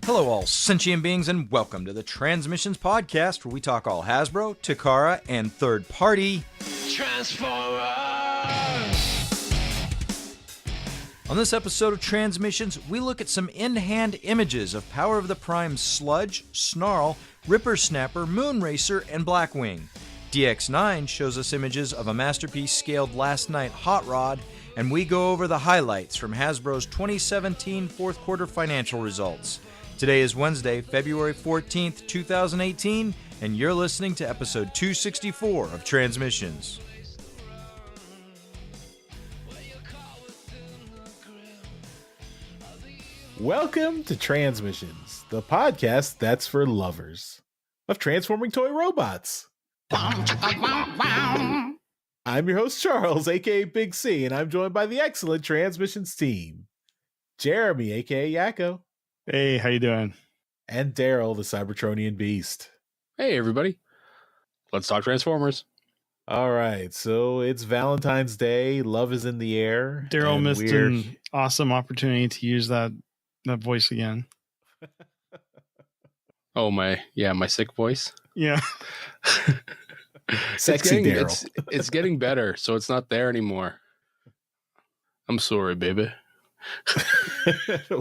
Hello, all sentient beings, and welcome to the TransMissions podcast, where we talk all Hasbro, Takara, and third-party Transformers! On this episode of TransMissions, we look at some in-hand images of Power of the Prime's Sludge, Snarl, Ripper Snapper, Moonracer, and Blackwing. DX9 shows us images of a Masterpiece-scaled Last Night Hot Rod, and we go over the highlights from Hasbro's 2017 fourth quarter financial results. Today is Wednesday, February 14th, 2018, and you're listening to episode 264 of TransMissions. Welcome to TransMissions, the podcast that's for lovers of transforming toy robots. I'm your host, Charles, aka Big C, and I'm joined by the excellent TransMissions team. Jeremy, aka Yakko. Hey, how you doing? And Daryl, the Cybertronian Beast. Hey, everybody. Let's talk Transformers. All right, so it's Valentine's Day. Love is in the air. Daryl missed an awesome opportunity to use that voice again. Oh, my sick voice. Yeah. Sexy Daryl. It's getting better, so it's not there anymore. I'm sorry, baby.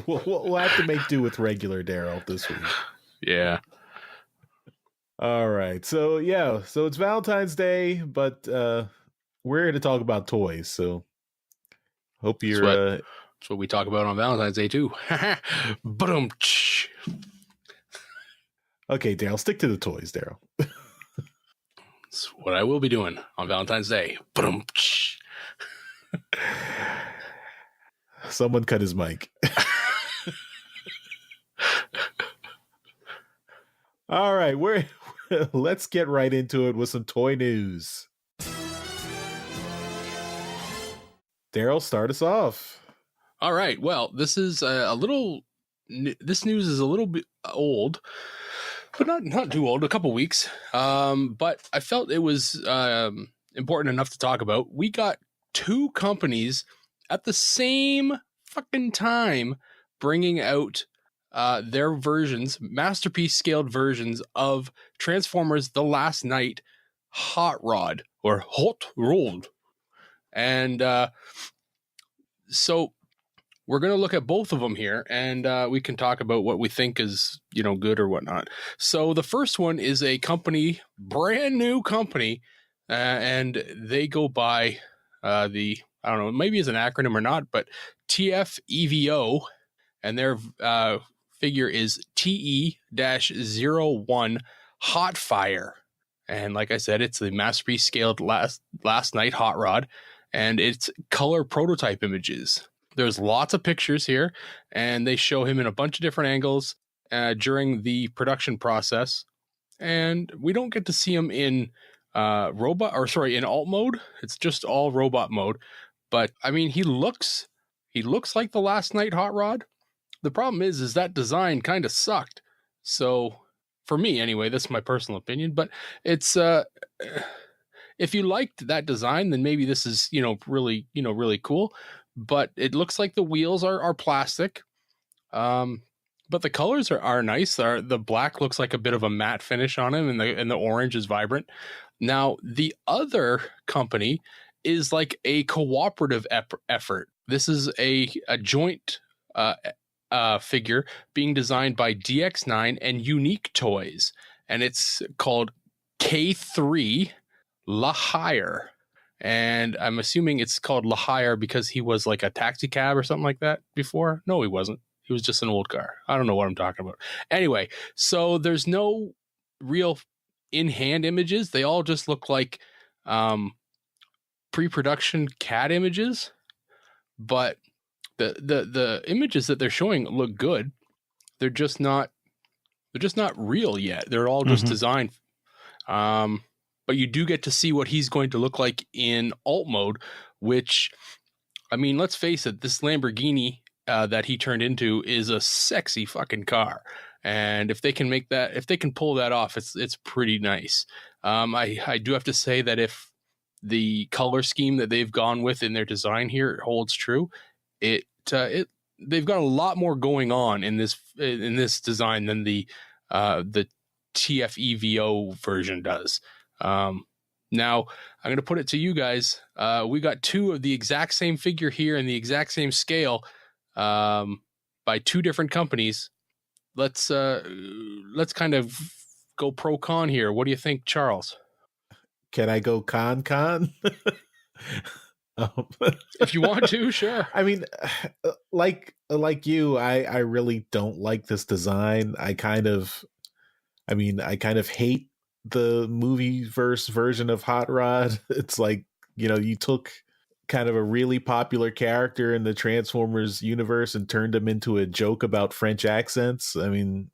We'll have to make do with regular Daryl this week. Yeah. All right. So it's Valentine's Day, but we're here to talk about toys. So hope you're that's what we talk about on Valentine's Day too. Boom. Okay, Daryl, stick to the toys, Daryl. That's what I will be doing on Valentine's Day. Boom. Someone cut his mic. All right, let's get right into it with some toy news. Daryl, start us off. All right. Well, this is this news is a little bit old, but not too old. A couple weeks. But I felt it was important enough to talk about. We got two companies at the same fucking time bringing out their versions, Masterpiece scaled versions of Transformers The Last Night Hot Rod or Hot Rod. And so we're going to look at both of them here, and we can talk about what we think is, good or whatnot. So the first one is a company, brand new company, and they go by I don't know, maybe it's an acronym or not, but TFEVO, and their figure is TE-01 Hot Fire. And like I said, it's the Masterpiece scaled last night Hot Rod, and it's color prototype images. There's lots of pictures here, and they show him in a bunch of different angles during the production process. And we don't get to see him in in alt mode. It's just all robot mode. But I mean, he looks like the Last Night Hot Rod. The problem is that design kind of sucked. So for me, anyway, that's my personal opinion. But it's if you liked that design, then maybe this is really cool. But it looks like the wheels are plastic. But the colors are nice. The black looks like a bit of a matte finish on him, and the orange is vibrant. Now the other company is like a cooperative effort. This is a joint figure being designed by DX9 and Unique Toys, and it's called K3 La Hire. And I'm assuming it's called La Hire because he was like a taxi cab or something like that before. No, he wasn't. He was just an old car. I don't know what I'm talking about. Anyway, so there's no real in-hand images. They all just look like pre-production CAD images, but the images that they're showing look good. They're just not real yet. They're all just designed. But you do get to see what he's going to look like in alt mode, which, I mean, let's face it, this Lamborghini that he turned into is a sexy fucking car. And if they can pull that off, it's pretty nice. I do have to say that if the color scheme that they've gone with in their design here holds true, it they've got a lot more going on in this design than the TFEVO version does. Now I'm going to put it to you guys. We got two of the exact same figure here in the exact same scale, by two different companies. Let's kind of go pro con here. What do you think, Charles? Can I go con? If you want to, sure. I mean, like you, I really don't like this design. I kind of hate the movie version of Hot Rod. It's like, you took kind of a really popular character in the Transformers universe and turned him into a joke about French accents. I mean,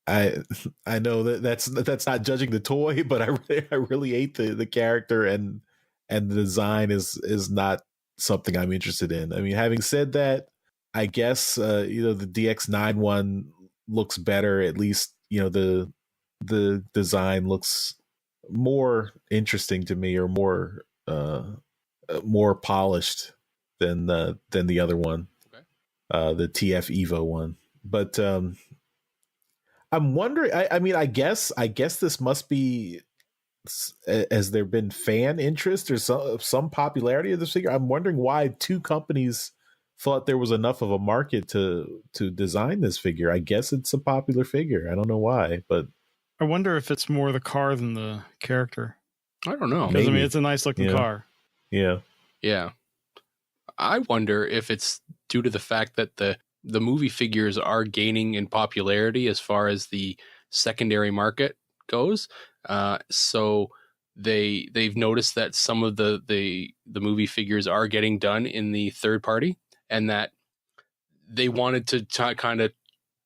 I know that's not judging the toy, but I really hate the character, and the design is not something I'm interested in. I mean, having said that, I guess the DX9 one looks better. At least the design looks more interesting to me, or more polished than the other one, okay. The TFEVO one. But I'm wondering. I guess this must be. Has there been fan interest or some popularity of this figure? I'm wondering why two companies thought there was enough of a market to design this figure. I guess it's a popular figure. I don't know why, but I wonder if it's more the car than the character. I don't know. Because it's a nice looking car. Yeah. Yeah. I wonder if it's due to the fact that the movie figures are gaining in popularity as far as the secondary market goes. So they've noticed that some of the movie figures are getting done in the third party, and that they wanted to kind of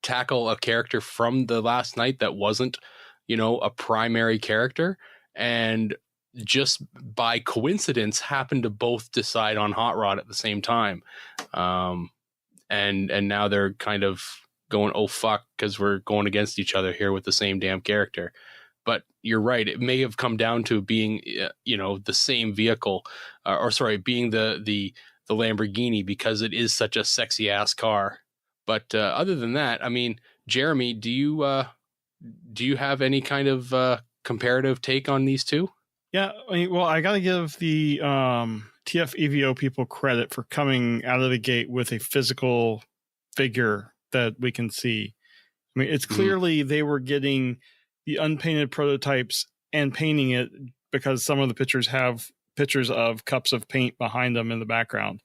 tackle a character from the last night that wasn't, a primary character, and just by coincidence happened to both decide on Hot Rod at the same time. And now they're kind of going, oh fuck, because we're going against each other here with the same damn character. But you're right. It may have come down to being, the same vehicle, being the Lamborghini, because it is such a sexy ass car. But other than that, I mean, Jeremy, do you have any kind of comparative take on these two? Yeah, well, I got to give the TFEVO people credit for coming out of the gate with a physical figure that we can see. I mean, it's clearly they were getting the unpainted prototypes and painting it, because some of the pictures have pictures of cups of paint behind them in the background.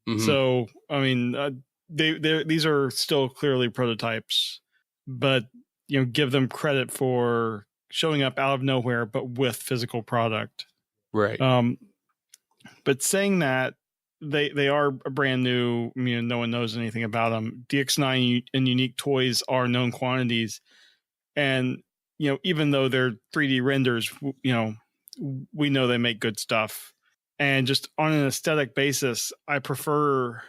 Mm-hmm. So, I mean, these are still clearly prototypes, but give them credit for showing up out of nowhere, but with physical product. Right. But saying that, they are brand new. No one knows anything about them. DX9 and Unique Toys are known quantities, and even though they're 3D renders, we know they make good stuff. And just on an aesthetic basis, I prefer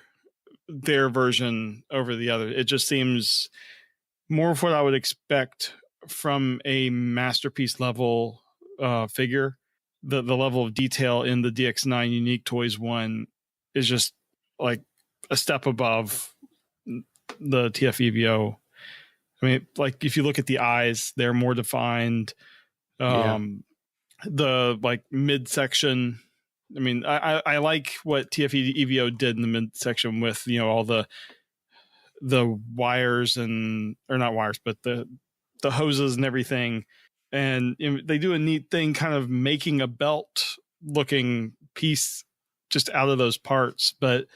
their version over the other. It just seems more of what I would expect from a masterpiece level figure. The level of detail in the DX9 Unique Toys one is just like a step above the TFEVO. I mean, like if you look at the eyes, they're more defined. The like midsection. I mean, I like what TFEVO did in the midsection with all the wires or not wires, but the hoses and everything. And they do a neat thing, kind of making a belt looking piece just out of those parts, but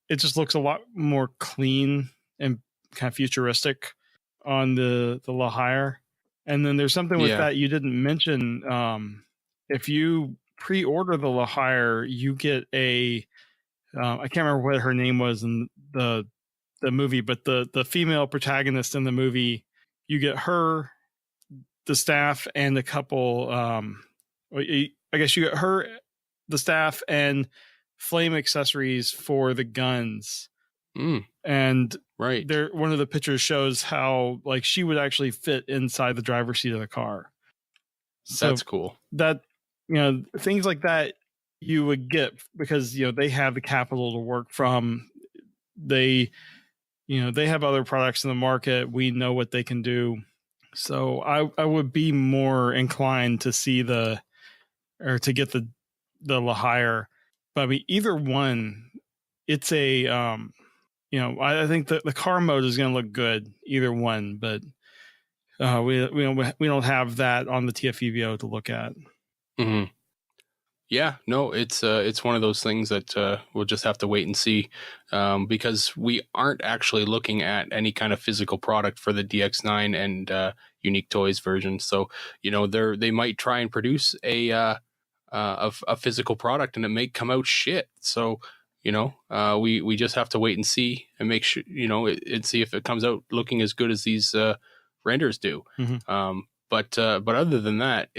it just looks a lot more clean and kind of futuristic on the La Hire. And then there's something with that you didn't mention. If you pre-order the La Hire, you get I can't remember what her name was in the movie, but the female protagonist in the movie, you get her, the staff, and a couple, I guess you get her, the staff, and flame accessories for the guns. And right there, one of the pictures shows how like she would actually fit inside the driver's seat of the car. So that's cool. That things like that you would get because they have the capital to work from. they have other products in the market. We know what they can do. So I would be more inclined to see to get the Lahire. But I mean, either one, it's a, I think that the car mode is going to look good, either one, but we don't have that on the TFEVO to look at. Mm-hmm. Yeah, no, it's one of those things that we'll just have to wait and see, because we aren't actually looking at any kind of physical product for the DX9 and Unique Toys version. So, they might try and produce a physical product and it may come out shit. So, we just have to wait and see and make sure, and see if it comes out looking as good as these renders do. Mm-hmm. But other than that,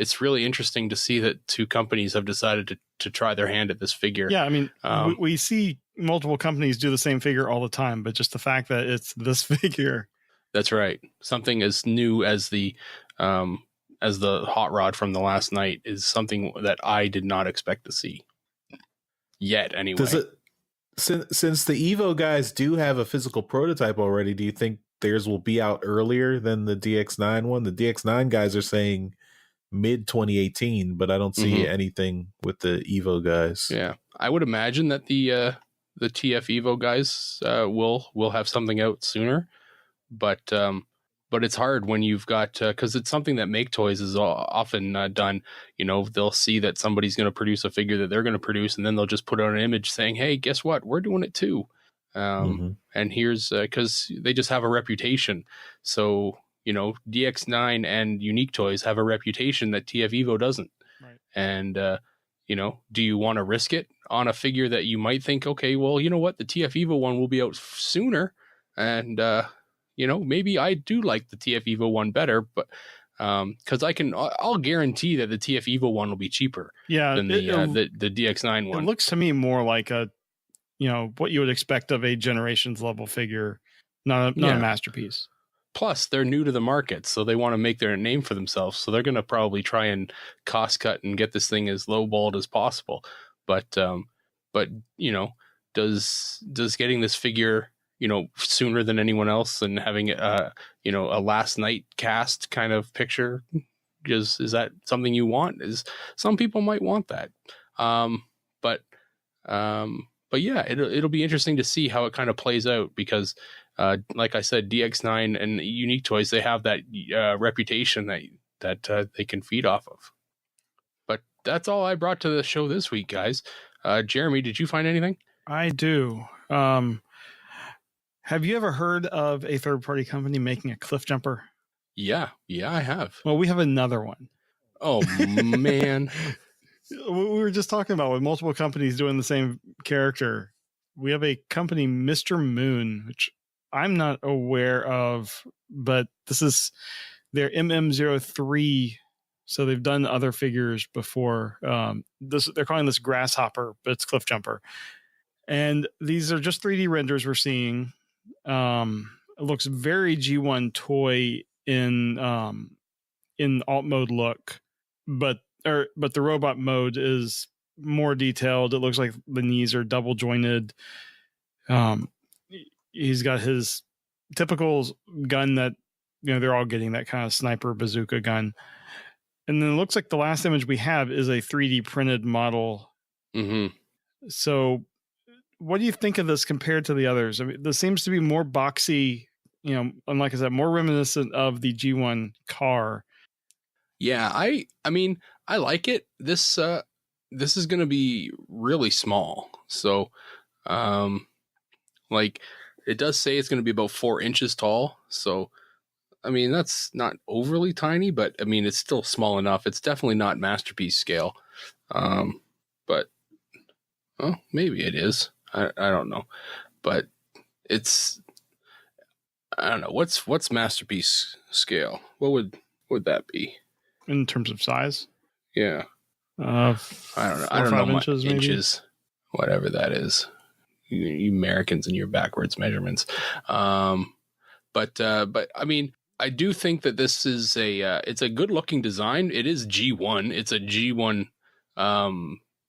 it's really interesting to see that two companies have decided to try their hand at this figure. Yeah, I mean, we see multiple companies do the same figure all the time, but just the fact that it's this figure. That's right. Something as new as the hot rod from the last night is something that I did not expect to see yet. Anyway, since the Evo guys do have a physical prototype already, do you think theirs will be out earlier than the DX9 one? The DX9 guys are saying mid 2018, but I don't see anything with the Evo guys. Yeah, I would imagine that the TFEVO guys will have something out sooner, but it's hard when you've got because it's something that Make Toys is often done. They'll see that somebody's going to produce a figure that they're going to produce, and then they'll just put out an image saying, "Hey, guess what? We're doing it too." And here's because they just have a reputation. So DX9 and Unique Toys have a reputation that TFEVO doesn't. Right. And, do you want to risk it on a figure that you might think, okay, well, you know what? The TFEVO one will be out sooner. And, maybe I do like the TFEVO one better, but because I'll guarantee that the TFEVO one will be cheaper than the DX9 one. It looks to me more like what you would expect of a Generations level figure, not a masterpiece. Plus, they're new to the market, so they want to make their name for themselves. So they're going to probably try and cost cut and get this thing as lowballed as possible. But does getting this figure, sooner than anyone else and having a last night cast kind of picture, is that something you want? Some people might want that. But yeah, it'll be interesting to see how it kind of plays out because. Like I said, DX9 and Unique Toys, they have that reputation that they can feed off of. But that's all I brought to the show this week, guys. Jeremy, did you find anything? I do. Have you ever heard of a third-party company making a cliff jumper? Yeah, I have. Well, we have another one. Oh, man. We were just talking about with multiple companies doing the same character. We have a company, Mr. Moon, which I'm not aware of, but this is their MM03. So they've done other figures before. They're calling this Grasshopper, but it's Cliff Jumper. And these are just 3D renders we're seeing. It looks very G1 toy in alt mode look, but the robot mode is more detailed. It looks like the knees are double jointed. He's got his typical gun that, they're all getting, that kind of sniper bazooka gun. And then it looks like the last image we have is a 3D printed model. Mm-hmm. So what do you think of this compared to the others? I mean, this seems to be more boxy, and like I said, more reminiscent of the G1 car. Yeah, I mean, I like it. This is going to be really small. So, it does say it's going to be about 4 inches tall. So, I mean, that's not overly tiny, but I mean, it's still small enough. It's definitely not masterpiece scale. But, well, maybe it is. I don't know. But I don't know. What's masterpiece scale? What would that be? In terms of size? Yeah. I don't know. I don't know. Inches, inches, whatever that is. You Americans and your backwards measurements. But I mean, I do think that this is it's a good looking design. It is G1. It's a G1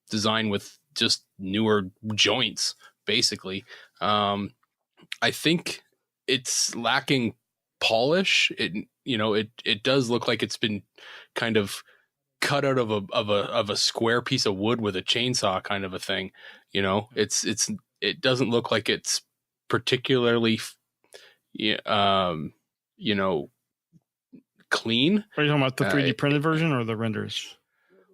design with just newer joints, basically. I think it's lacking polish. It does look like it's been kind of cut out of a square piece of wood with a chainsaw kind of a thing. It doesn't look like it's particularly clean. Are you talking about the 3D printed version or the renders?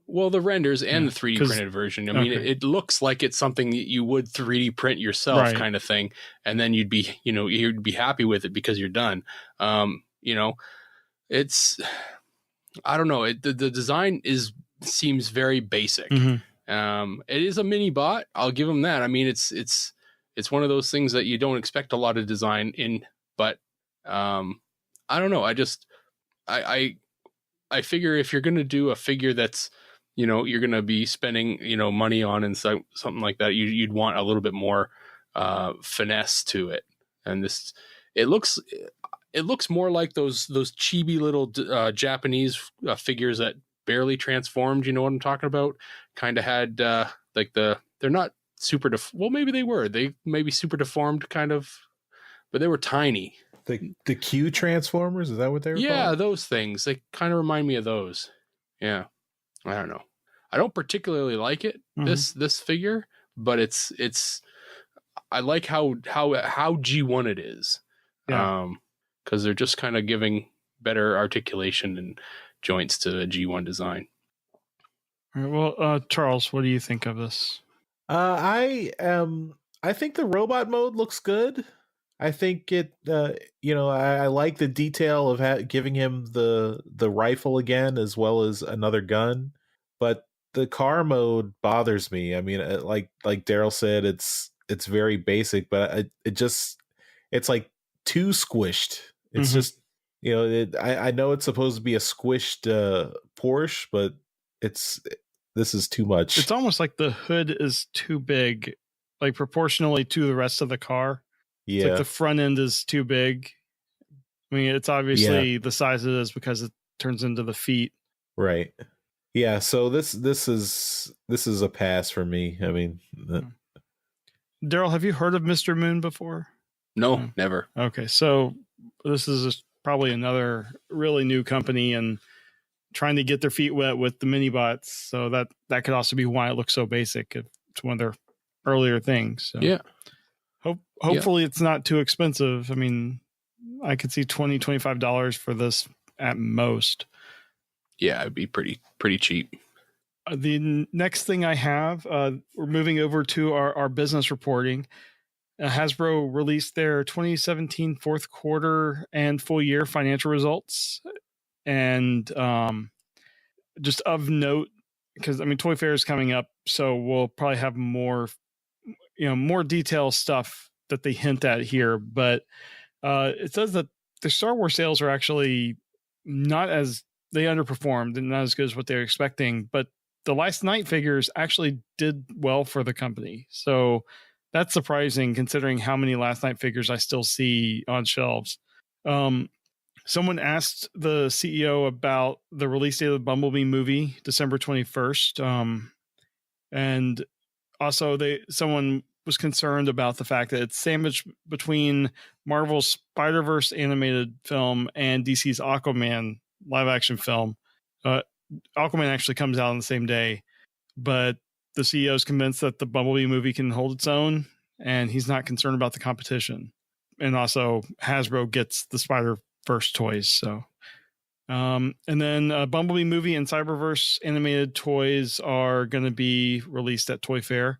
Well, the renders and the 3D printed version. I mean, it looks like it's something that you would 3D print yourself, kind of thing, and then you'd be happy with it because you're done. It's, I don't know. The design seems very basic. Mm-hmm. It is a mini bot. I'll give them that. I mean, it's one of those things that you don't expect a lot of design in, but I don't know. I figure if you're going to do a figure that's, you're going to be spending, money on and something like that, you'd want a little bit more finesse to it. And it looks more like those chibi little Japanese figures that barely transformed. You know what I'm talking about? Kind of had they're not super well, maybe they were. They may be super deformed kind of, but they were tiny. The Q Transformers, is that what they were called? Those things. They kind of remind me of those. Yeah. I don't know. I don't particularly like it, this figure, but it's I like how G1 it is. Yeah. Because they're just kind of giving better articulation and joints to a G1 design. All right, well, Charles, what do you think of this? I think the robot mode looks good. I think it, I like the detail of giving him the rifle again, as well as another gun. But the car mode bothers me. I mean, like Daryl said, it's very basic, but it's like too squished. It's just, I know it's supposed to be a squished Porsche, but this is too much. It's almost like the hood is too big, like proportionally to the rest of the car. Yeah. It's like the front end is too big. I mean, it's obviously the size it is because it turns into the feet. Right. Yeah. So this is a pass for me. I mean, Daryl, have you heard of Mr. Moon before? No, never. Okay. So this is probably another really new company and trying to get their feet wet with the mini bots. So that could also be why it looks so basic. It's one of their earlier things. So. Yeah. Hopefully it's not too expensive. I mean, I could see $20, $25 for this at most. Yeah, it'd be pretty cheap. The next thing I have, we're moving over to our business reporting. Hasbro released their 2017 fourth quarter and full year financial results. And just of note, because I mean, Toy Fair is coming up, so we'll probably have more detailed stuff that they hint at here. But it says that the Star Wars sales are actually they underperformed and not as good as what they were expecting. But the Last Night figures actually did well for the company. So that's surprising considering how many Last Night figures I still see on shelves. Someone asked the CEO about the release date of the Bumblebee movie, December 21st. And also someone was concerned about the fact that it's sandwiched between Marvel's Spider-Verse animated film and DC's Aquaman live action film. Aquaman actually comes out on the same day, but the CEO is convinced that the Bumblebee movie can hold its own, and he's not concerned about the competition. And also Hasbro gets the Spider-Verse toys. So, and then Bumblebee movie and Cyberverse animated toys are going to be released at Toy Fair.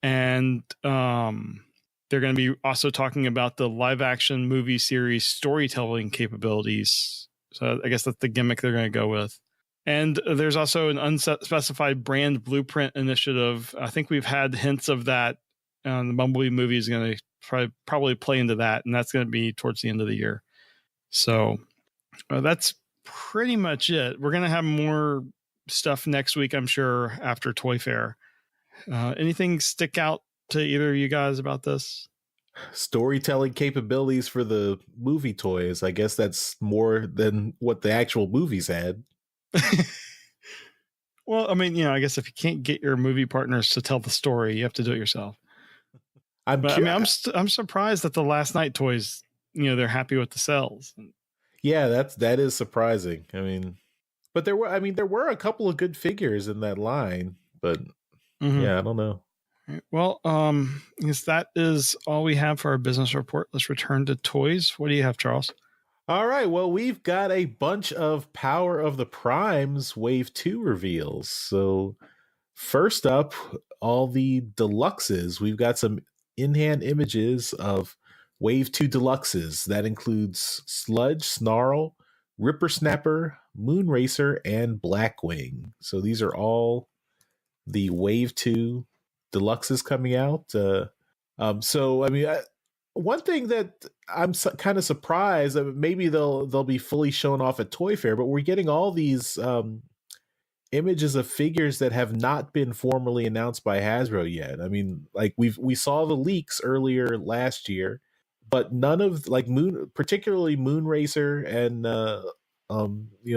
And they're going to be also talking about the live action movie series storytelling capabilities. So I guess that's the gimmick they're going to go with. And there's also an unspecified brand blueprint initiative. I think we've had hints of that. The Bumblebee movie is going to probably play into that, and that's going to be towards the end of the year. So that's pretty much it. We're going to have more stuff next week, I'm sure, after Toy Fair. Anything stick out to either of you guys about this? Storytelling capabilities for the movie toys. I guess that's more than what the actual movies had. Well, I mean, I guess if you can't get your movie partners to tell the story, you have to do it yourself. But I mean, I'm surprised that the Last Night toys, they're happy with the sales. Yeah, that is surprising. I mean, but there were a couple of good figures in that line, but yeah, I don't know. Well, I guess that is all we have for our business report. Let's return to toys. What do you have, Charles? All right. Well, we've got a bunch of Power of the Primes Wave 2 reveals. So first up, all the deluxes. We've got some in-hand images of Wave 2 deluxes. That includes Sludge, Snarl, Ripper Snapper, Moonracer, and Blackwing. So these are all the Wave 2 deluxes coming out. So I mean, one thing that I'm kind of surprised, maybe they'll be fully shown off at Toy Fair, but we're getting all these images of figures that have not been formally announced by Hasbro yet. I mean, like we saw the leaks earlier last year, but none of particularly Moonracer and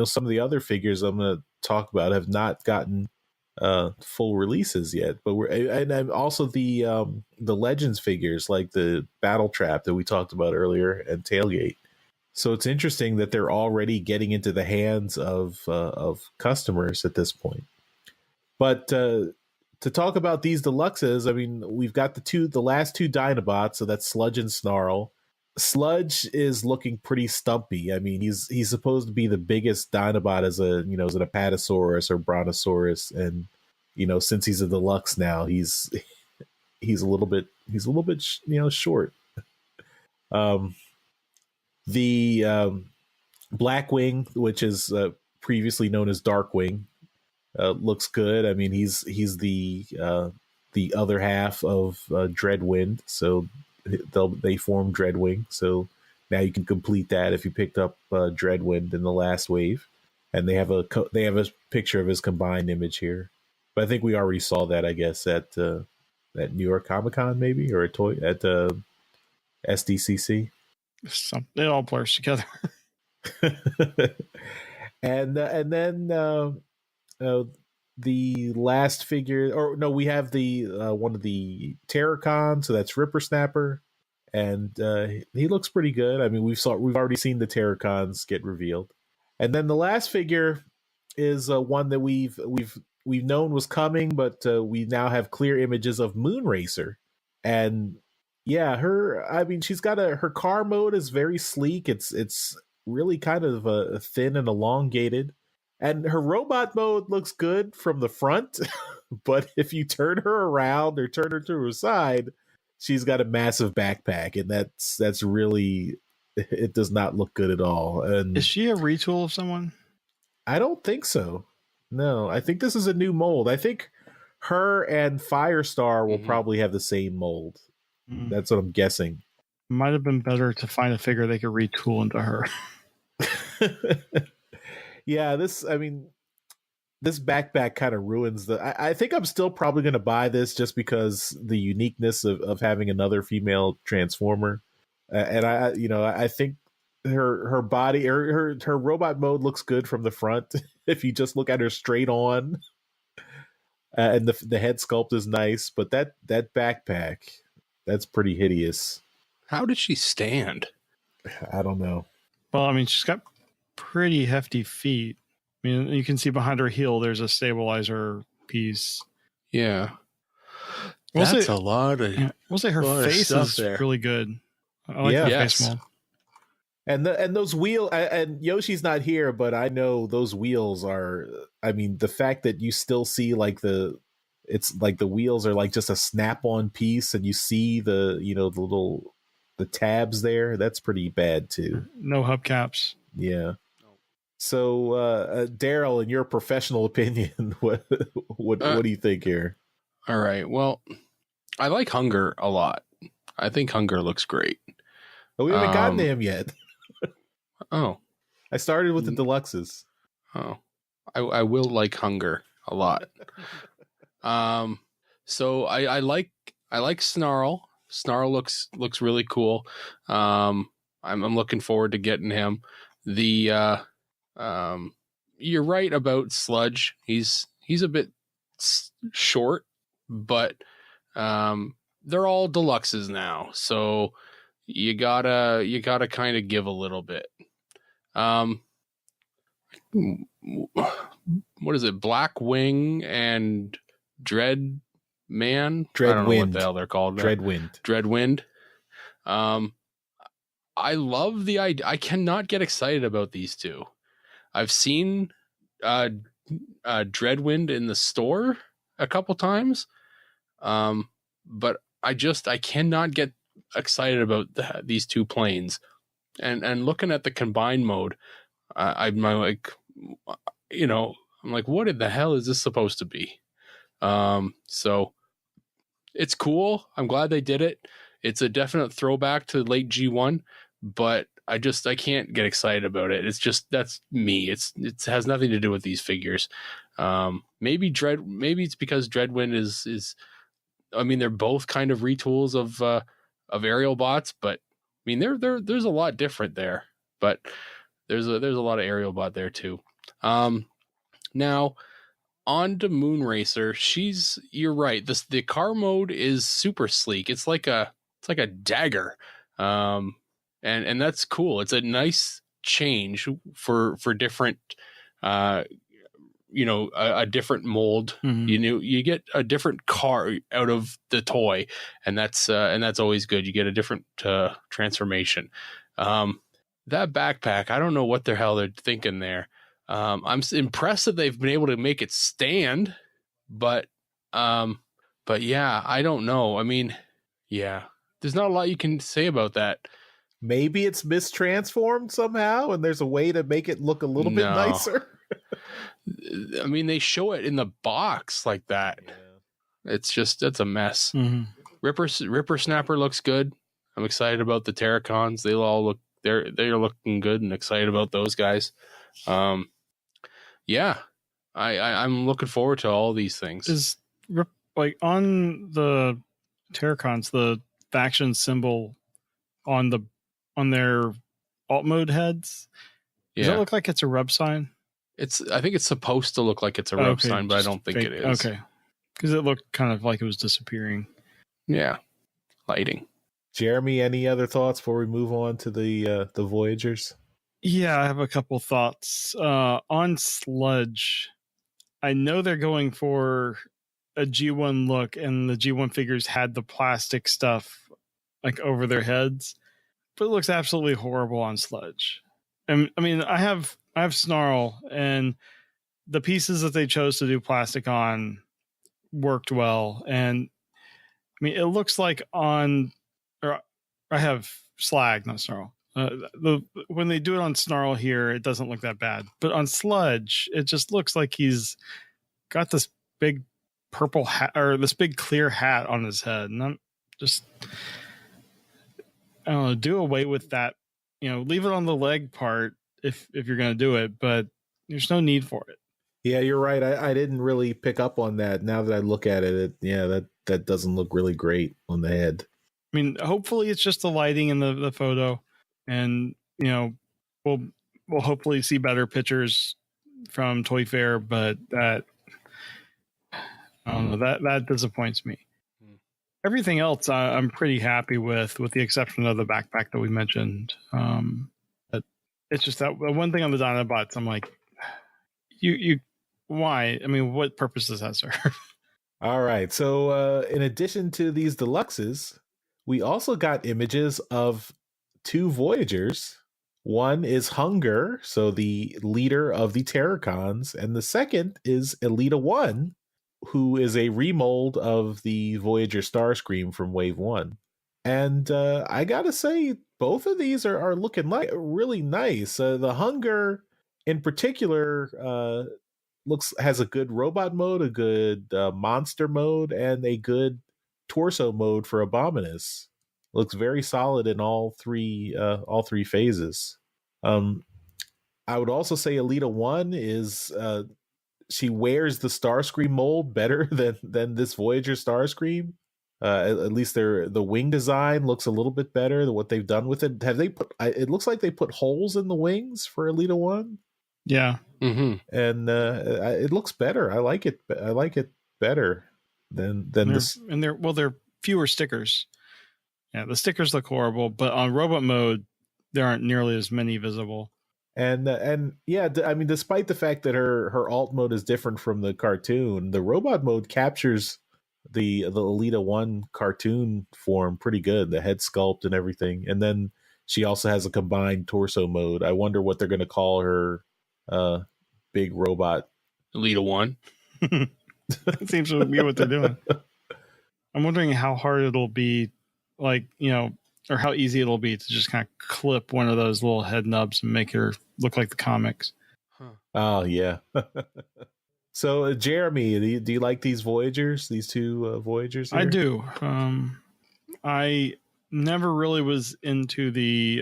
some of the other figures I'm going to talk about have not gotten full releases yet. But and also the Legends figures like the Battle Trap that we talked about earlier and Tailgate. So it's interesting that they're already getting into the hands of customers at this point. But to talk about these deluxes, I mean, we've got the last two Dinobots, so that's Sludge and Snarl. Sludge is looking pretty stumpy. I mean, he's supposed to be the biggest Dinobot as an Apatosaurus or Brontosaurus, and since he's a deluxe now, he's a little bit short. The Blackwing, which is previously known as Darkwing, looks good. I mean, he's the other half of Dreadwind, so they form Dreadwing. So now you can complete that if you picked up Dreadwind in the last wave, and they have a picture of his combined image here. But I think we already saw that, I guess, at New York Comic Con, maybe, or at SDCC. It all blurs together. and then the last figure, or no, we have the one of the Terracon, so that's Ripper Snapper, and he looks pretty good. I mean, we've already seen the Terracons get revealed, and then the last figure is one that we've known was coming, but we now have clear images of Moonracer, and yeah, she's got her car mode is very sleek. It's really kind of thin and elongated. And her robot mode looks good from the front, but if you turn her around or turn her to her side, she's got a massive backpack, and that's really, it does not look good at all. And is she a retool of someone? I don't think so. No, I think this is a new mold. I think her and Firestar will probably have the same mold. That's what I'm guessing. Might have been better to find a figure they could retool into her. Yeah, this backpack kind of ruins I think I'm still probably going to buy this just because the uniqueness of having another female Transformer. And I think her body, her robot mode looks good from the front. If you just look at her straight on, and the head sculpt is nice, but that backpack, that's pretty hideous. How did she stand? I don't know. Well, I mean, she's got pretty hefty feet. I mean, you can see behind her heel, there's a stabilizer piece. Yeah. That's a lot of... We'll say her face is really good. I like the face mold. And those wheels, and Yoshi's not here, but I know those wheels are, I mean, the fact that you still see it's like the wheels are like just a snap-on piece, and you see the tabs there. That's pretty bad too. No hubcaps. Yeah. So, Daryl, in your professional opinion, what do you think here? All right. Well, I like Hunger a lot. I think Hunger looks great. But we haven't gotten to him yet. Oh. I started with the deluxes. Oh. I will like Hunger a lot. So I like Snarl. Snarl looks really cool. I'm looking forward to getting him. You're right about Sludge. He's a bit short, but they're all deluxes now, so you gotta kind of give a little bit. What is it? Black Wing and Dread Man? I don't know what the hell they're called. Dreadwind. I love the idea. I cannot get excited about these two. I've seen Dreadwind in the store a couple times, but I cannot get excited about these two planes. And looking at the combined mode, I'm like, I'm like, what in the hell is this supposed to be? So it's cool. I'm glad they did it. It's a definite throwback to late G1, but I can't get excited about it. It's just, that's me. It has nothing to do with these figures. Maybe it's because Dreadwind is I mean, they're both kind of retools of aerial bots, but I mean, there's a lot different there, but there's a lot of aerial bot there too. Now on to Moonracer, you're right. The car mode is super sleek. It's like a dagger. And that's cool. It's a nice change for different, a different mold. Mm-hmm. You get a different car out of the toy, and that's always good. You get a different transformation. That backpack, I don't know what the hell they're thinking there. I'm impressed that they've been able to make it stand, but yeah, I don't know. I mean, yeah, there's not a lot you can say about that. Maybe it's mistransformed somehow, and there's a way to make it look a little bit nicer. I mean, they show it in the box like that. Yeah. It's a mess. Mm-hmm. Ripper Snapper looks good. I'm excited about the Terracons. They all look, they're looking good, and excited about those guys. Yeah, I'm looking forward to all these things. Is like on the Terracons, the faction symbol on their alt mode heads? Does it look like it's a rub sign? I think it's supposed to look like it's a rub sign, but I don't think it is. Okay, because it looked kind of like it was disappearing. Yeah, lighting. Jeremy, any other thoughts before we move on to the Voyagers? Yeah, I have a couple thoughts. On Sludge, I know they're going for a G1 look, and the G1 figures had the plastic stuff like over their heads, but it looks absolutely horrible on Sludge. And I mean, I have Snarl, and the pieces that they chose to do plastic on worked well. And I mean, it looks like I have Slag, not Snarl. When they do it on Snarl here, it doesn't look that bad, but on Sludge, it just looks like he's got this big purple hat, or this big clear hat on his head, and I'm just, I don't know, do away with that. Leave it on the leg part if you're going to do it, but there's no need for it. Yeah, you're right. I didn't really pick up on that. Now that I look at it, that doesn't look really great on the head. I mean, hopefully it's just the lighting in the photo. And we'll hopefully see better pictures from Toy Fair, but that, I don't know, that disappoints me. Everything else I'm pretty happy with the exception of the backpack that we mentioned. But it's just that one thing on the Dinobots, I'm like, you why? I mean, what purpose does that serve? All right. So in addition to these deluxes, we also got images of 2 Voyagers. One is Hunger, so the leader of the Terracons, and the second is Elita 1, who is a remold of the Voyager Starscream from Wave 1. And I gotta say, both of these are looking like really nice. The Hunger, in particular, has a good robot mode, a good monster mode, and a good torso mode for Abominus. Looks very solid in all three phases. I would also say Elita 1 is she wears the Starscream mold better than this Voyager Starscream. At least the wing design looks a little bit better than what they've done with it. It looks like they put holes in the wings for Elita 1. Yeah. Mm-hmm. And it looks better. I like it better than this. And they're fewer stickers. Yeah, the stickers look horrible, but on robot mode, there aren't nearly as many visible. And yeah, I mean, despite the fact that her alt mode is different from the cartoon, the robot mode captures the Alita 1 cartoon form pretty good, the head sculpt and everything. And then she also has a combined torso mode. I wonder what they're going to call her big robot. Alita 1. It seems to be what they're doing. I'm wondering how hard it'll be, like, or how easy it'll be to just kind of clip one of those little head nubs and make her look like the comics. Huh. Oh, yeah. So, Jeremy, do you like these Voyagers, these two Voyagers here? I do. I never really was into the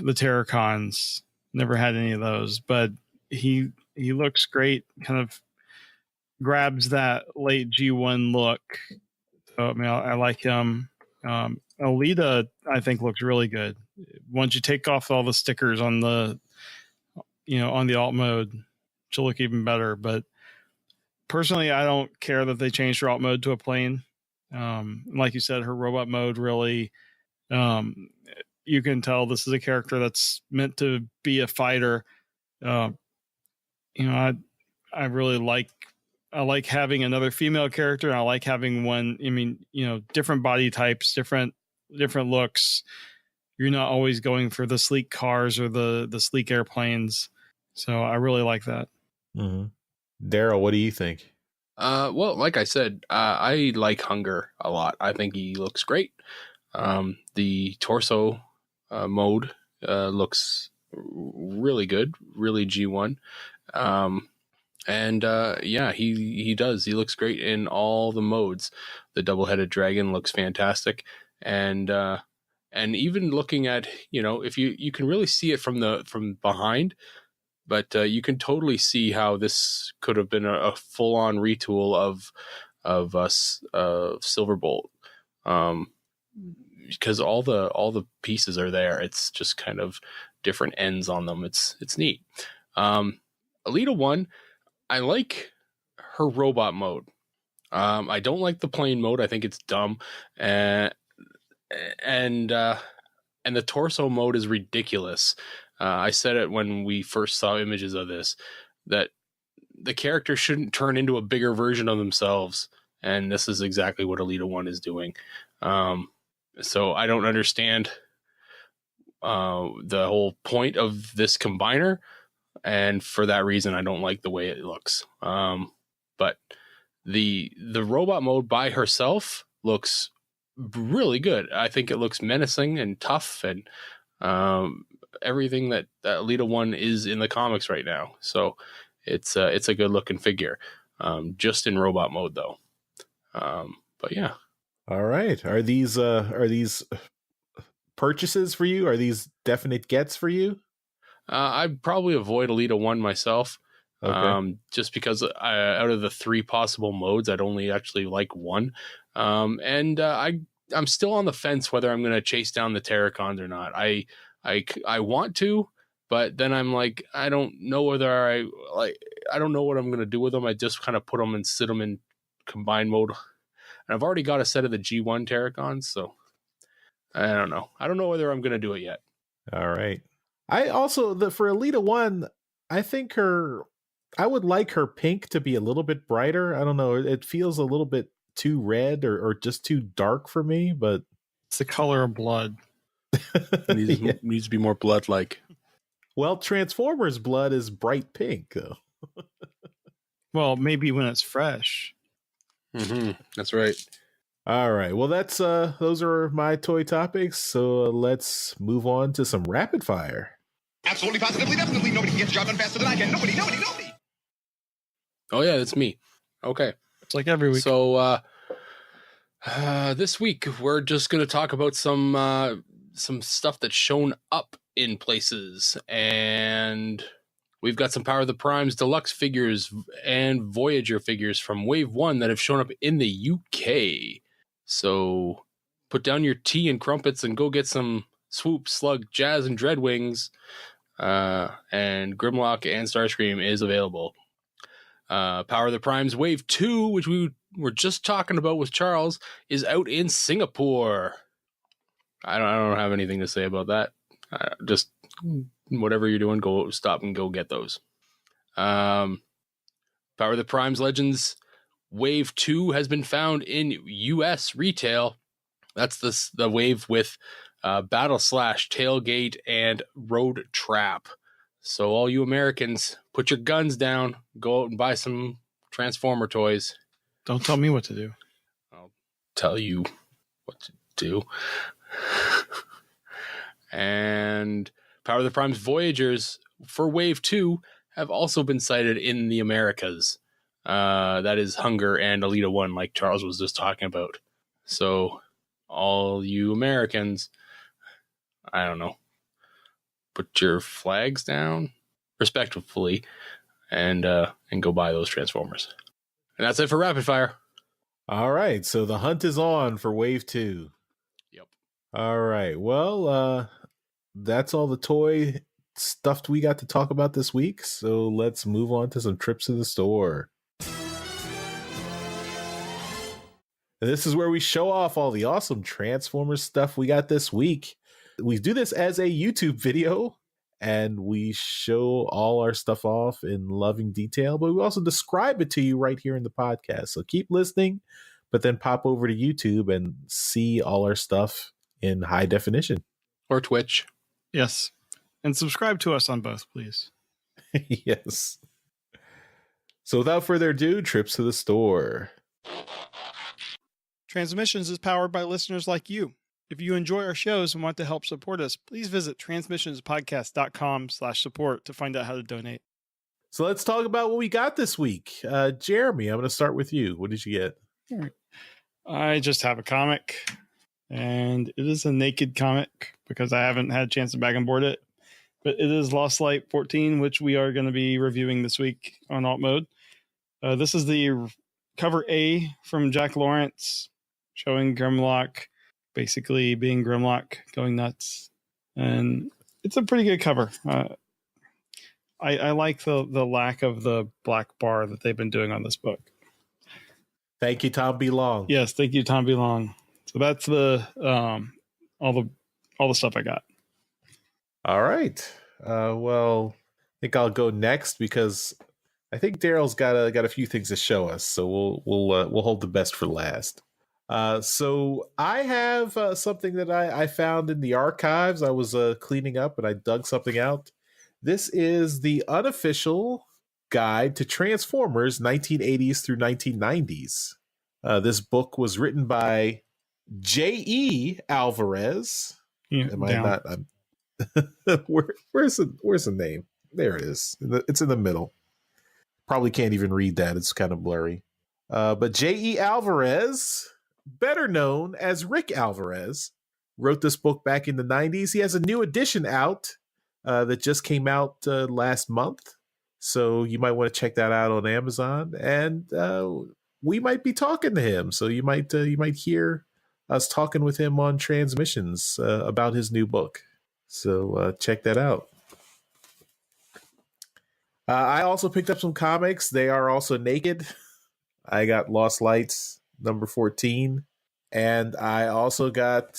Terracons. Never had any of those, but he looks great. Kind of grabs that late G1 look. So, I mean, I like him. Alita, I think, looks really good. Once you take off all the stickers on the alt mode, she'll look even better. But personally, I don't care that they changed her alt mode to a plane. Like you said, her robot mode really, you can tell this is a character that's meant to be a fighter. I really like having another female character, and I like having one. I mean, different body types, different looks. You're not always going for the sleek cars or the sleek airplanes. So I really like that. Mm-hmm. Daryl, what do you think? Well, like I said, I like Hunger a lot. I think he looks great. The torso mode looks really good, really G1. Yeah, he does. He looks great in all the modes. The double-headed dragon looks fantastic, and even looking at, if you can really see it from behind, but you can totally see how this could have been a full-on retool of Silverbolt, because all the pieces are there. It's just kind of different ends on them. It's neat. Alita 1. I like her robot mode. I don't like the plane mode. I think it's dumb, and the torso mode is ridiculous. I said it when we first saw images of this, that the character shouldn't turn into a bigger version of themselves, and this is exactly what Alita 1 is doing. So I don't understand the whole point of this combiner. And for that reason, I don't like the way it looks. But the robot mode by herself looks really good. I think it looks menacing and tough, and everything that Alita 1 is in the comics right now. So it's a good looking figure, just in robot mode though. But yeah. All right. Are these purchases for you? Are these definite gets for you? I'd probably avoid Alita 1 myself. Okay. Just because out of the 3 possible modes, I'd only actually like one. I'm still on the fence whether I'm going to chase down the Terracons or not. I want to, but then I'm like, I don't know whether I don't know what I'm going to do with them. I just kind of put them and sit them in combined mode. And I've already got a set of the G1 Terracons, so I don't know. I don't know whether I'm going to do it yet. All right. I also, for Alita 1, I think I would like her pink to be a little bit brighter. I don't know. It feels a little bit too red or just too dark for me, but it's the color of blood. It needs to be more blood-like. Well, Transformers blood is bright pink, though. Well, maybe when it's fresh. Mm-hmm. That's right. All right. Well, that's those are my toy topics. So let's move on to some rapid fire. Absolutely, positively, definitely. Nobody can get the job done faster than I can. Nobody. Oh yeah, that's me. Okay. It's like every week. So this week we're just going to talk about some stuff that's shown up in places, and we've got some Power of the Primes Deluxe figures and Voyager figures from Wave 1 that have shown up in the UK. So put down your tea and crumpets and go get some Swoop, Slug, Jazz, and Dreadwings. And Grimlock and Starscream is available. Power of the Primes Wave 2, which we we're just talking about with Charles is out in Singapore. I don't have anything to say about that. Just whatever you're doing, go stop and go get those. Power of the Primes Legends Wave 2 has been found in U.S. retail. That's the wave with Battle Slash, Tailgate, and Road Trap. So all you Americans, put your guns down, go out and buy some Transformer toys. Don't tell me what to do. I'll tell you what to do. And Power of the Primes Voyagers for Wave 2 have also been sighted in the Americas. That is Hunger and Alita 1, like Charles was just talking about. So all you Americans, I don't know, put your flags down respectfully and go buy those Transformers. And that's it for Rapid Fire. All right, so the hunt is on for Wave 2. Yep. All right, well, that's all the toy stuff we got to talk about this week, so let's move on to some trips to the store. And this is where we show off all the awesome Transformers stuff we got this week. We do this as a YouTube video, and we show all our stuff off in loving detail, but we also describe it to you right here in the podcast. So keep listening, but then pop over to YouTube and see all our stuff in high definition. Or Twitch. Yes. And subscribe to us on both, please. Yes. So without further ado, trips to the store. Transmissions is powered by listeners like you. If you enjoy our shows and want to help support us, please visit transmissionspodcast.com/support to find out how to donate. So let's talk about what we got this week. Jeremy, I'm going to start with you. What did you get? All right. I just have a comic, and it is a naked comic because I haven't had a chance to bag and board it. But it is Lost Light 14, which we are going to be reviewing this week on Alt Mode. This is the cover A from Jack Lawrence, showing Grimlock basically being Grimlock, going nuts. And it's a pretty good cover. I like the lack of the black bar that they've been doing on this book. Thank you, Tom B. Long. Yes, thank you, Tom B. Long. So that's the all the stuff I got. All right. Well, I think I'll go next because I think Daryl's got a few things to show us. So we'll hold the best for last. So I have something that I found in the archives. I was cleaning up and I dug something out. This is the unofficial guide to Transformers 1980s through 1990s. This book was written by J.E. Alvarez. Yeah, Am I not? Where's the name? There it is. It's in the middle. Probably can't even read that. It's kind of blurry. But J.E. Alvarez, better known as Rick Alvarez, wrote this book back in the 90s. He has a new edition out that just came out last month. So you might want to check that out on Amazon. And we might be talking to him. So you might hear us talking with him on Transmissions about his new book. So check that out. I also picked up some comics. They are also naked. I got Lost Lights number 14. And I also got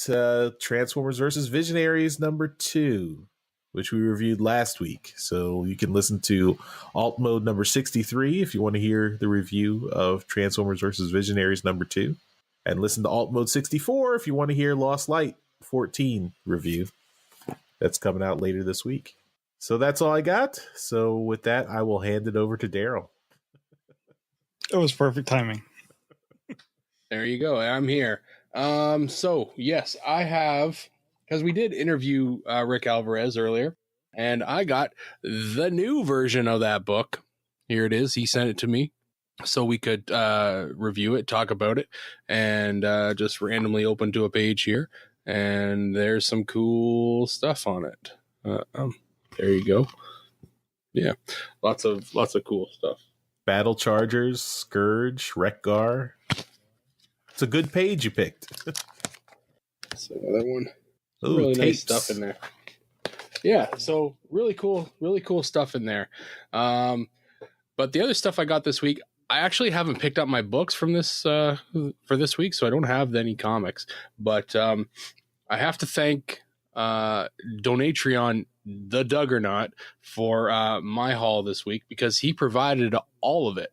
Transformers vs. Visionaries number 2, which we reviewed last week. So you can listen to Alt Mode number 63 if you want to hear the review of Transformers vs. Visionaries number 2. And listen to Alt Mode 64 if you want to hear Lost Light 14 review. That's coming out later this week. So that's all I got. So with that, I will hand it over to Daryl. It was perfect timing. There you go. I'm here. So yes, I have, because we did interview Rick Alvarez earlier, and I got the new version of that book. Here it is. He sent it to me so we could review it, talk about it, and just randomly open to a page here. And there's some cool stuff on it. There you go. Yeah, lots of cool stuff. Battle Chargers, Scourge, Wreck-Gar. It's a good page you picked. That's another one. Ooh, really nice tapes. stuff in there. Yeah, so really cool stuff in there. But the other stuff I got this week, I actually haven't picked up my books from this for this week, so I don't have any comics. But I have to thank Donatreon the Duggernaut for my haul this week because he provided all of it.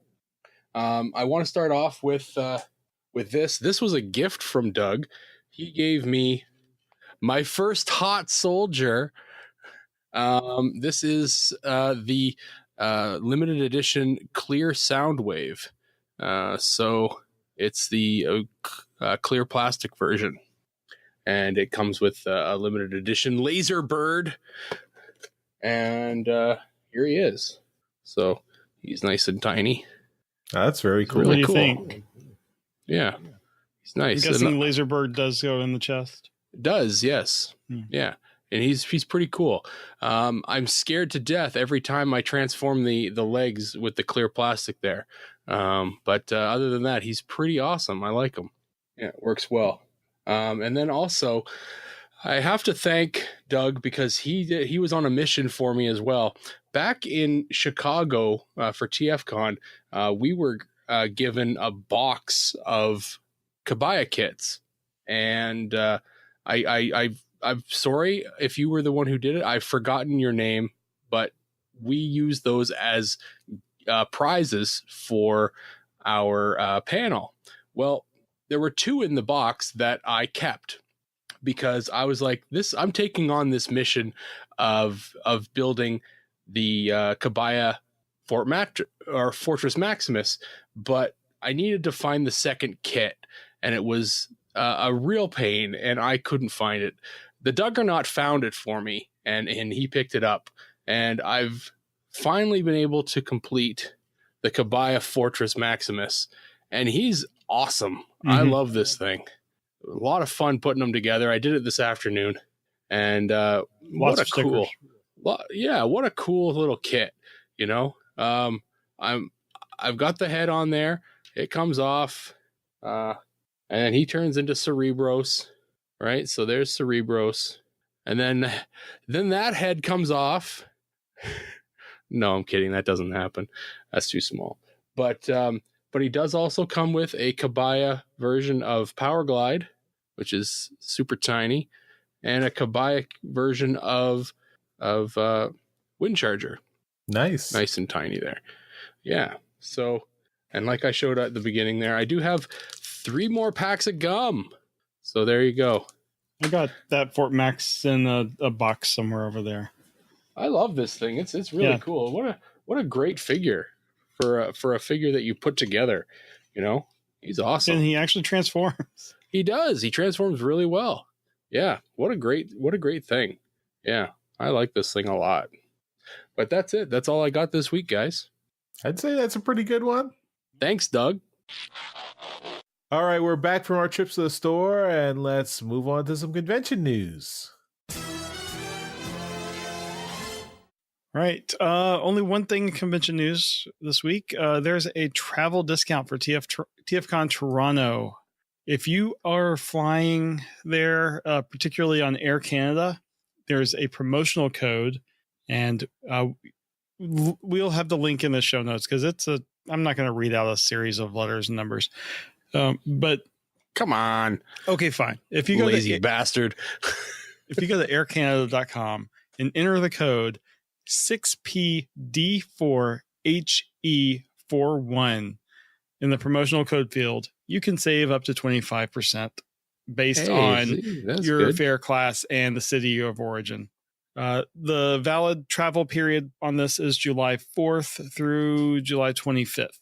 I want to start off with this. This was a gift from Doug. He gave me my first Hot Soldier. This is the limited edition clear Soundwave. So it's the clear plastic version. And it comes with a limited edition laser bird. And here he is. So he's nice and tiny. That's very cool. What do you cool. think? Yeah. He's nice. I'm guessing Laserbird does go in the chest. Does, yes. Yeah. And he's pretty cool. I'm scared to death every time I transform the legs with the clear plastic there. But other than that, he's pretty awesome. I like him. Yeah, it works well. And then also, I have to thank Doug because he was on a mission for me as well. Back in Chicago for TFCon, we were given a box of Kabaya kits, and I'm sorry if you were the one who did it. I've forgotten your name, but we used those as prizes for our panel. Well, there were 2 in the box that I kept because I was like, I'm taking on this mission of building the Kabaya Fortress Maximus, but I needed to find the second kit, and it was a real pain, and I couldn't find it. The Duggernaut found it for me, and he picked it up, and I've finally been able to complete the Kabaya Fortress Maximus, and he's awesome. Mm-hmm. I love this thing. A lot of fun putting them together. I did it this afternoon, and what a cool, what a cool little kit. You know, I've got the head on there. It comes off, and then he turns into Cerebros, right? So there's Cerebros, and then that head comes off. No, I'm kidding. That doesn't happen. That's too small. But he does also come with a Kabaya version of Power Glide, which is super tiny, and a Kabaya version of Wind Charger. Nice and tiny there. Yeah. So, and like I showed at the beginning there, I do have 3 more packs of gum. So there you go. I got that Fort Max in a box somewhere over there. I love this thing. It's really cool. What a great figure for a figure that you put together. You know, he's awesome. And he actually transforms. He does. He transforms really well. Yeah. What a great thing. Yeah. I like this thing a lot. But that's it. That's all I got this week, guys. I'd say that's a pretty good one. Thanks, Doug. All right, we're back from our trips to the store, and let's move on to some convention news. Right. Only one thing in convention news this week. There's a travel discount for TFCon Toronto. If you are flying there, particularly on Air Canada, there's a promotional code, and we'll have the link in the show notes because I'm not going to read out a series of letters and numbers. But come on. Okay, fine. If you go lazy bastard. If you go to aircanada.com and enter the code 6PD4HE41 in the promotional code field, you can save up to 25% based on your fare class and the city of origin. The valid travel period on this is July 4th through July 25th.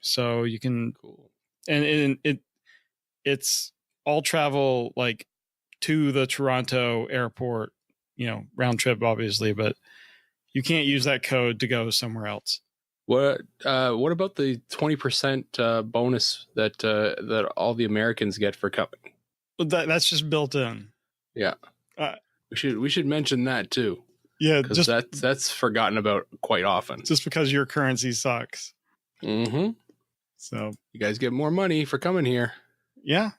So you can, and it's all travel like to the Toronto airport, round trip, obviously, but you can't use that code to go somewhere else. What about the 20% bonus that all the Americans get for coming? That's just built in. Yeah. We should mention that too. Yeah, because that's forgotten about quite often. Just because your currency sucks. Mm-hmm. So you guys get more money for coming here. Yeah,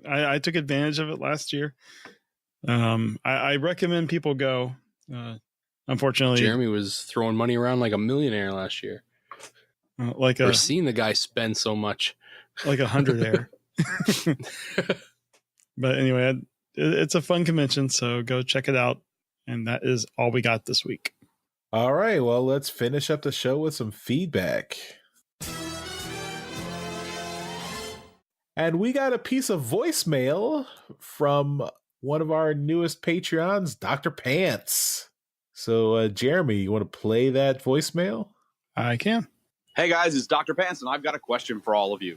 I took advantage of it last year. I recommend people go. Unfortunately, Jeremy was throwing money around like a millionaire last year. Like We're seeing the guy spend so much. like 100 air. But anyway, it's a fun convention, so go check it out. And that is all we got this week. All right, well, let's finish up the show with some feedback. And we got a piece of voicemail from one of our newest Patreons, Dr. Pants. So, Jeremy, you want to play that voicemail? I can. Hey guys, it's Dr. Pants, and I've got a question for all of you.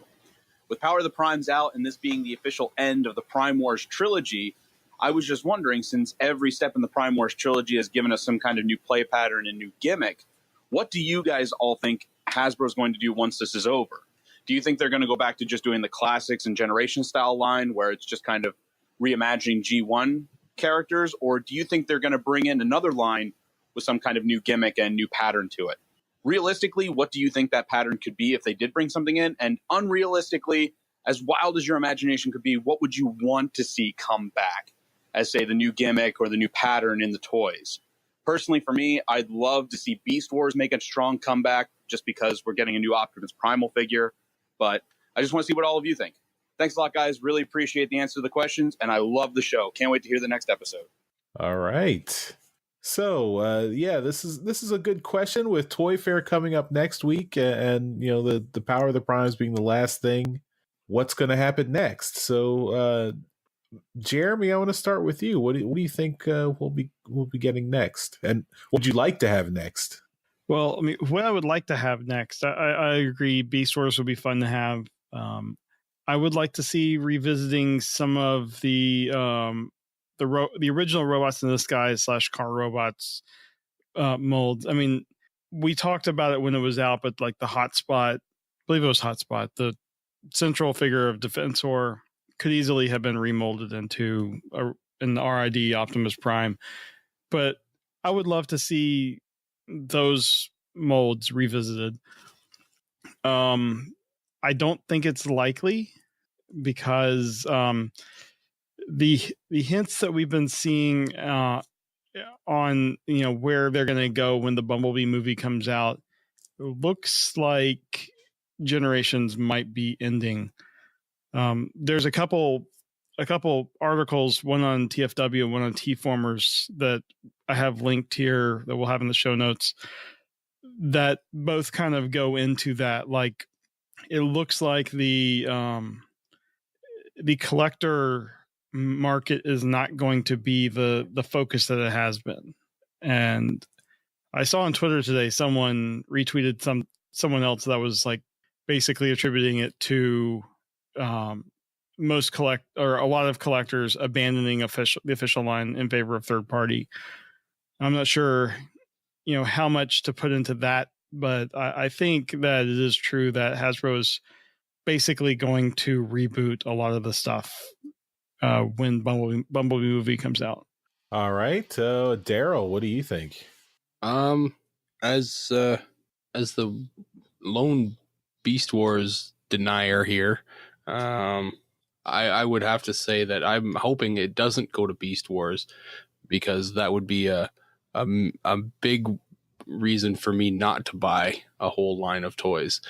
With Power of the Primes out and this being the official end of the Prime Wars trilogy, I was just wondering, since every step in the Prime Wars trilogy has given us some kind of new play pattern and new gimmick, what do you guys all think Hasbro is going to do once this is over? Do you think they're going to go back to just doing the classics and generation style line where it's just kind of reimagining G1 characters? Or do you think they're going to bring in another line with some kind of new gimmick and new pattern to it? Realistically, what do you think that pattern could be if they did bring something in? And unrealistically, as wild as your imagination could be, what would you want to see come back as, say, the new gimmick or the new pattern in the toys? Personally, for me, I'd love to see Beast Wars make a strong comeback just because we're getting a new Optimus Primal figure. But I just want to see what all of you think. Thanks a lot, guys. Really appreciate the answer to the questions, and I love the show. Can't wait to hear the next episode. All right. So, yeah, this is a good question with Toy Fair coming up next week, and you know the Power of the Primes being the last thing. What's going to happen next? So, Jeremy, I want to start with you. What do you think we'll be getting next, and what would you like to have next? Well, I mean, what I would like to have next, I agree. Beast Wars would be fun to have. I would like to see revisiting some of the original Robots in the Sky / Car Robots molds. I mean, we talked about it when it was out, but like the Hotspot, I believe it was Hotspot, the central figure of Defensor could easily have been remolded into an RID Optimus Prime. But I would love to see those molds revisited. I don't think it's likely because the hints that we've been seeing on where they're going to go when the Bumblebee movie comes out, looks like Generations might be ending. There's a couple articles, one on TFW and one on T-Formers, that I have linked here that we'll have in the show notes, that both kind of go into that. Like, it looks like the collector market is not going to be the focus that it has been. And I saw on Twitter today someone retweeted someone else that was like basically attributing it to a lot of collectors abandoning the official line in favor of third party. I'm not sure how much to put into that, but I think that it is true that Hasbro is basically going to reboot a lot of the stuff when Bumblebee movie comes out. All right, Daryl, what do you think? As the lone Beast Wars denier here, I would have to say that I'm hoping it doesn't go to Beast Wars, because that would be a big reason for me not to buy a whole line of toys.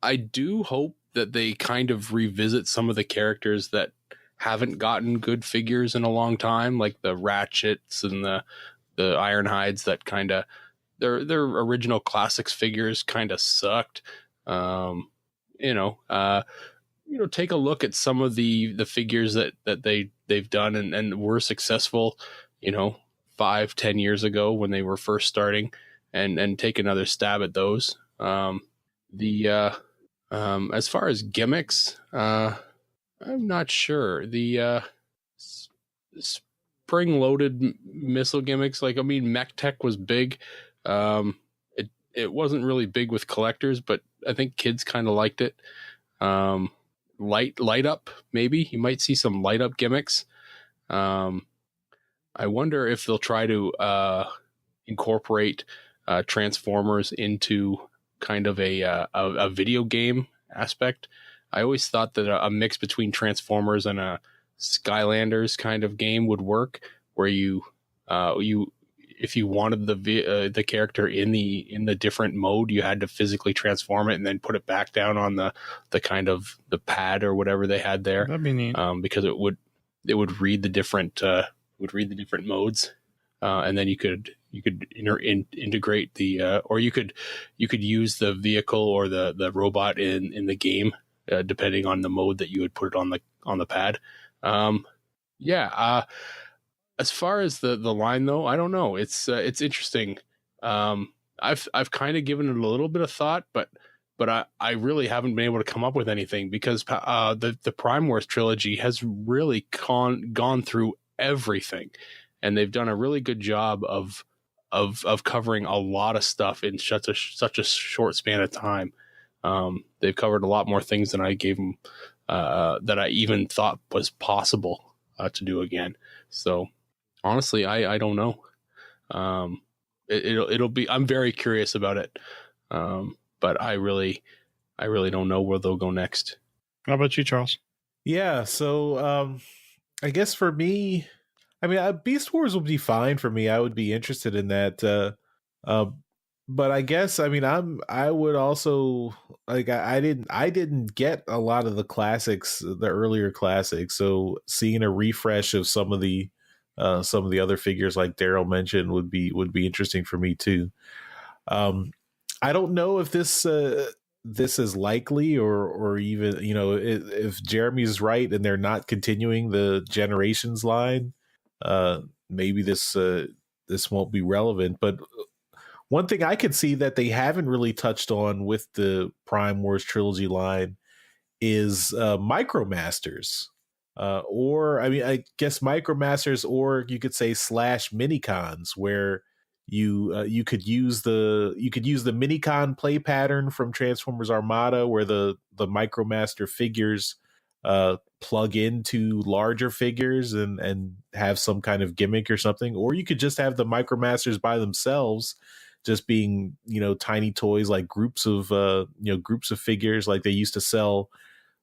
I do hope that they kind of revisit some of the characters that haven't gotten good figures in a long time, like the Ratchets and the Ironhides, that kind of their original classics figures kind of sucked. Take a look at some of the figures that they've done and were successful, 5-10 years ago when they were first starting, and take another stab at those. As far as gimmicks, I'm not sure. The spring-loaded missile gimmicks, Mech Tech was big. It wasn't really big with collectors, but I think kids kind of liked it. Light up, maybe you might see some light up gimmicks. I wonder if they'll try to incorporate Transformers into kind of a video game aspect. I always thought that a mix between Transformers and a Skylanders kind of game would work, where you if you wanted the character in the different mode, you had to physically transform it and then put it back down on the kind of the pad or whatever they had there. That'd be neat. Because it would read the different modes, and then you could integrate the or you could use the vehicle or the robot in the game, depending on the mode that you would put it on the pad. As far as the line though, I don't know. It's interesting. I've kind of given it a little bit of thought, but I really haven't been able to come up with anything, because the Prime Wars trilogy has really gone through everything, and they've done a really good job of covering a lot of stuff in such a short span of time. They've covered a lot more things than I gave them, that I even thought was possible to do again. So honestly, I don't know. It'll be, I'm very curious about it. But I really don't know where they'll go next. How about you, Charles? Yeah, so I guess for me, I mean, Beast Wars would be fine for me. I would be interested in that. But I guess, I mean, I would also, like, I didn't get a lot of the classics, the earlier classics. So seeing a refresh of some of the other figures like Daryl mentioned would be interesting for me too. I don't know if this is likely, or even, you know, if Jeremy's right and they're not continuing the Generations line, maybe this won't be relevant. But one thing I could see that they haven't really touched on with the Prime Wars trilogy line is MicroMasters. Or, I mean, I guess MicroMasters, or you could say / minicons, where you could use the minicon play pattern from Transformers Armada, where the MicroMaster figures plug into larger figures and have some kind of gimmick or something. Or you could just have the MicroMasters by themselves, just being, you know, tiny toys, like groups of figures, like they used to sell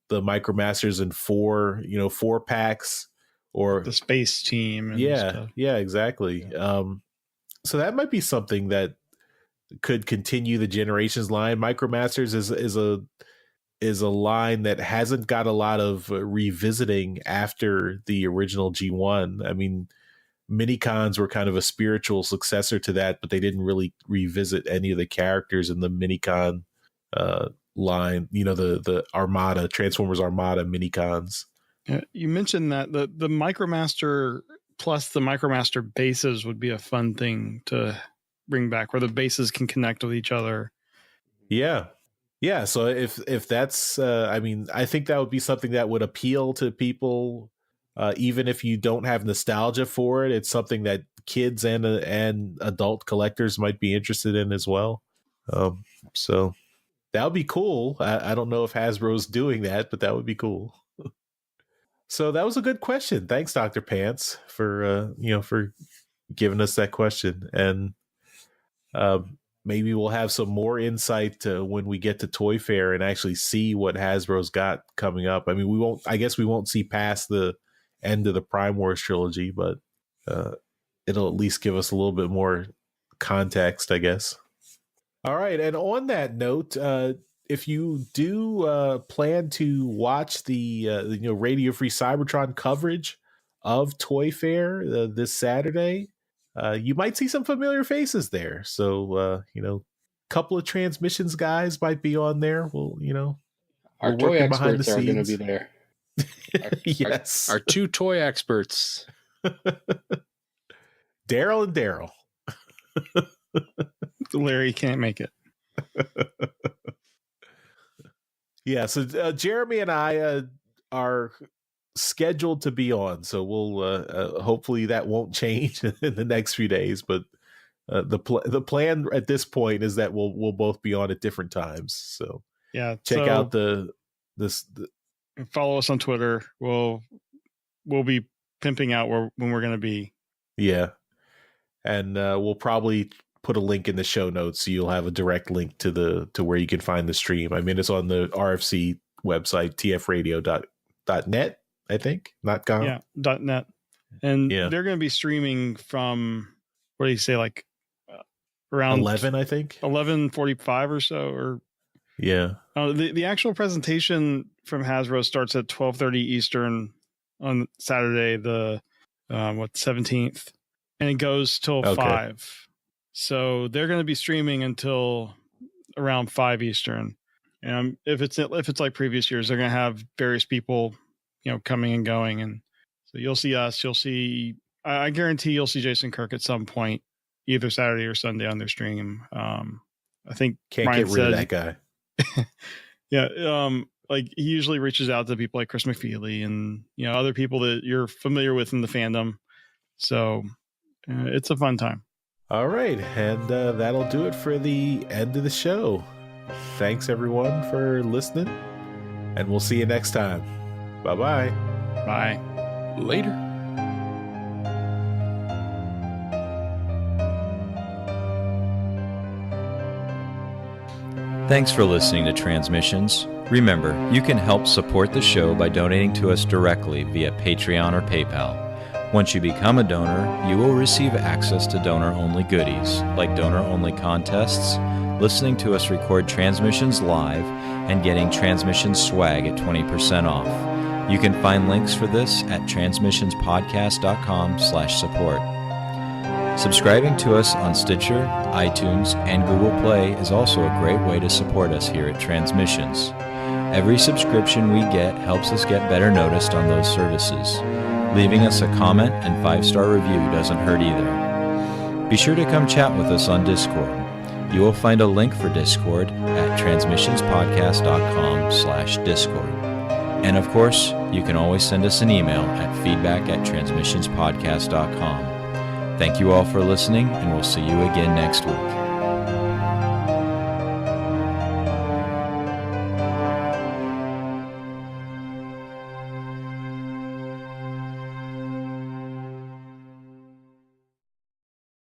the MicroMasters in 4 packs, or The Space Team. And stuff. Yeah, exactly. So that might be something that could continue the Generations line. MicroMasters is a line that hasn't got a lot of revisiting after the original G1. I mean, Minicons were kind of a spiritual successor to that, but they didn't really revisit any of the characters in the Minicon line, you know, the Armada, Transformers Armada Minicons. You mentioned that the MicroMaster plus the MicroMaster bases would be a fun thing to bring back, where the bases can connect with each other. Yeah. So if that's, I mean, I think that would be something that would appeal to people, even if you don't have nostalgia for it. It's something that kids and adult collectors might be interested in as well. So that would be cool. I don't know if Hasbro's doing that, but that would be cool. So that was a good question. Thanks, Dr. Pants, for giving us that question. And maybe we'll have some more insight when we get to Toy Fair and actually see what Hasbro's got coming up. I mean, we won't see past the end of the Prime Wars trilogy, but it'll at least give us a little bit more context, I guess. All right. And on that note, if you do plan to watch the Radio Free Cybertron coverage of Toy Fair this Saturday, you might see some familiar faces there. So, a couple of Transmissions guys might be on there. Our toy experts are going to be there. Yes. Our 2 toy experts. Daryl and Daryl. Larry can't make it. Yeah, so Jeremy and I are scheduled to be on, so we'll hopefully that won't change in the next few days. But the plan at this point is that we'll both be on at different times. So yeah, check out follow us on Twitter. We'll be pimping out when we're going to be. Yeah, and we'll probably put a link in the show notes, so you'll have a direct link to where you can find the stream. I mean, it's on the RFC website, tfradio.net, I think, .com. Yeah, .net. And they're going to be streaming from what do you say, like around 11, I think. 11:45 or so, or Yeah. the actual presentation from Hasbro starts at 12:30 Eastern on Saturday, the 17th, and it goes till 5. So they're going to be streaming until around 5 Eastern. And if it's like previous years, they're going to have various people, coming and going, and so you'll see us. You'll see. I guarantee you'll see Jason Kirk at some point, either Saturday or Sunday on their stream. I think Can't Ryan get rid of that guy. Yeah, like he usually reaches out to people like Chris McFeely and other people that you're familiar with in the fandom. So it's a fun time. All right, and that'll do it for the end of the show. Thanks everyone for listening, and we'll see you next time. Bye-bye. Bye. Later. Thanks for listening to Transmissions. Remember, you can help support the show by donating to us directly via Patreon or PayPal. Once you become a donor, you will receive access to donor-only goodies, like donor-only contests, listening to us record Transmissions live, and getting Transmissions swag at 20% off. You can find links for this at transmissionspodcast.com/support. Subscribing to us on Stitcher, iTunes, and Google Play is also a great way to support us here at Transmissions. Every subscription we get helps us get better noticed on those services. Leaving us a comment and 5-star review doesn't hurt either. Be sure to come chat with us on Discord. You will find a link for Discord at transmissionspodcast.com/discord. And of course, you can always send us an email at feedback@transmissionspodcast.com. Thank you all for listening, and we'll see you again next week.